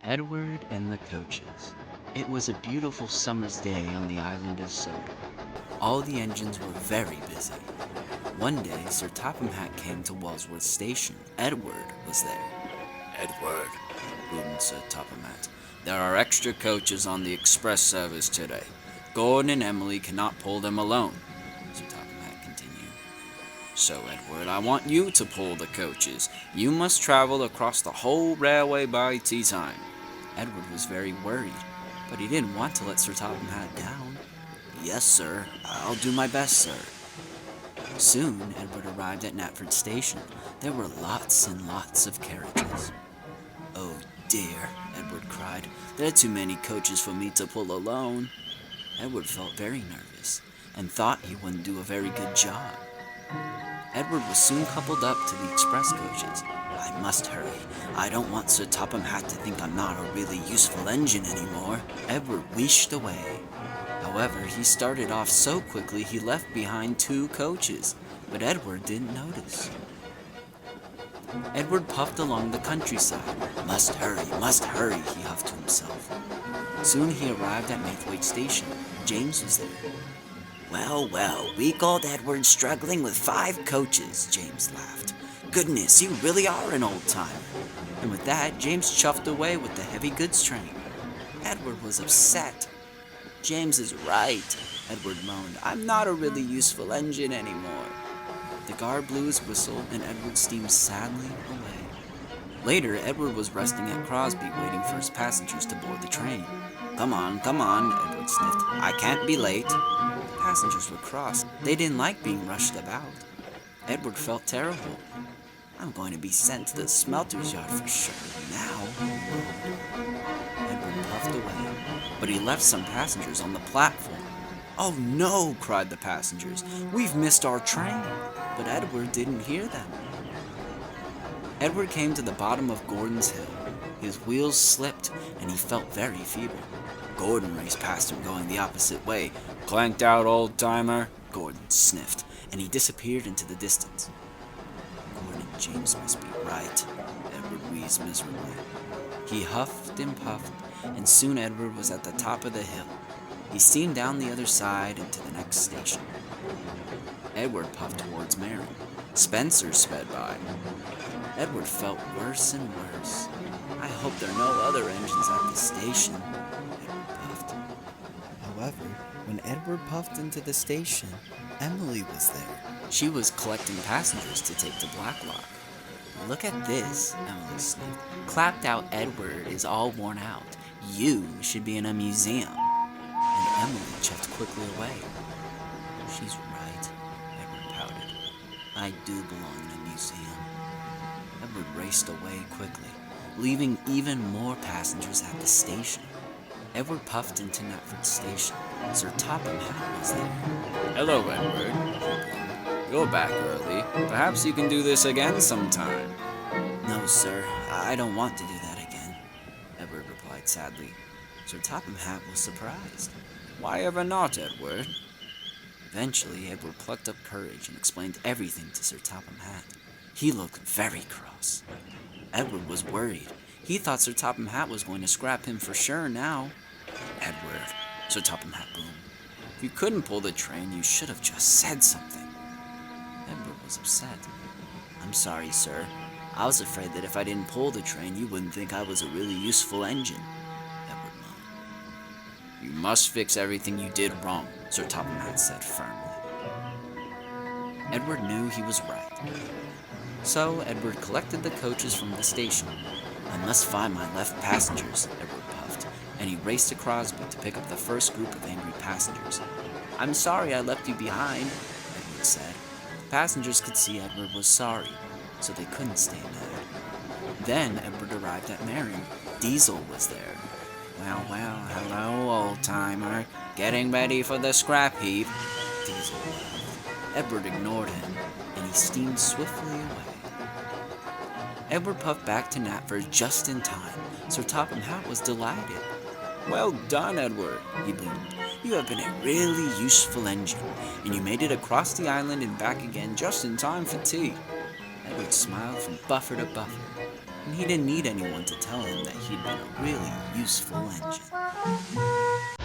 Edward and the Coaches. It was a beautiful summer's day on the island of Sodor. All the engines were very busy. One day, Sir Topham Hatt came to Walsworth Station. Edward was there. "Edward," boomed Sir Topham Hatt, "there are extra coaches on the express service today. Gordon and Emily cannot pull them alone." Sir Topham Hatt continued. "So, Edward, I want you to pull the coaches. You must travel across the whole railway by tea time." Edward was very worried, but he didn't want to let Sir Topham Hatt down. "Yes, sir. I'll do my best, sir." Soon, Edward arrived at Knapford Station. There were lots and lots of carriages. "Oh dear," Edward cried. "There are too many coaches for me to pull alone." Edward felt very nervous and thought he wouldn't do a very good job. Edward was soon coupled up to the express coaches. "I must hurry. I don't want Sir Topham Hatt to think I'm not a really useful engine anymore." Edward wheeshed away. However, he started off so quickly he left behind 2 coaches, but Edward didn't notice. Edward puffed along the countryside. Must hurry, he huffed to himself. Soon he arrived at Maithwaite Station. James was there. Well, weak old Edward struggling with 5 coaches," James laughed. "Goodness, you really are an old-timer." And with that, James chuffed away with the heavy goods train. Edward was upset. "James is right," Edward moaned. "I'm not a really useful engine anymore." The guard blew his whistle, and Edward steamed sadly away. Later, Edward was resting at Crosby, waiting for his passengers to board the train. Come on, Edward sniffed. "I can't be late." The passengers were cross. They didn't like being rushed about. Edward felt terrible. "I'm going to be sent to the smelter's yard for sure now." Edward puffed away, but he left some passengers on the platform. "Oh no," cried the passengers. "We've missed our train." But Edward didn't hear them. Edward came to the bottom of Gordon's Hill. His wheels slipped, and he felt very feeble. Gordon raced past him going the opposite way. "Clanked out, old-timer," Gordon sniffed, and he disappeared into the distance. Gordon and James must be right, Edward wheezed miserably. He huffed and puffed, and soon Edward was at the top of the hill. He steamed down the other side into the next station. Edward puffed towards Marion. Spencer sped by. Edward felt worse and worse. "I hope there are no other engines at the station," Edward puffed. However, when Edward puffed into the station, Emily was there. She was collecting passengers to take to Blacklock. "Look at this," Emily sniffed. "Clapped out Edward is all worn out. You should be in a museum." And Emily chuffed quickly away. "She's right," Edward pouted. "I do belong in a museum." Edward raced away quickly, leaving even more passengers at the station. Edward puffed into Knapford Station. Sir Topham Hatt was there. "Hello, Edward," he boomed. "You're back early. Perhaps you can do this again sometime." "No, sir, I don't want to do that again," Edward replied sadly. Sir Topham Hatt was surprised. "Why ever not, Edward?" Eventually, Edward plucked up courage and explained everything to Sir Topham Hatt. He looked very cross. Edward was worried. He thought Sir Topham Hatt was going to scrap him for sure now. "Edward," Sir Topham Hatt boomed, "if you couldn't pull the train, you should have just said something." Edward was upset. "I'm sorry, sir. I was afraid that if I didn't pull the train, you wouldn't think I was a really useful engine," Edward moaned. "You must fix everything you did wrong," Sir Topham Hatt said firmly. Edward knew he was right. So Edward collected the coaches from the station. "I must find my left passengers," Edward puffed, and he raced to Crosby to pick up the first group of angry passengers. "I'm sorry I left you behind," Edward said. The passengers could see Edward was sorry, so they couldn't stay mad. Then Edward arrived at Marion. Diesel was there. Well, hello, old-timer. Getting ready for the scrap heap?" Diesel laughed. Edward ignored him, and he steamed swiftly away. Edward puffed back to Knapford just in time. Sir Topham Hatt was delighted. "Well done, Edward," he boomed. "You have been a really useful engine, and you made it across the island and back again just in time for tea." Edward smiled from buffer to buffer. and he didn't need anyone to tell him that he'd been a really useful engine.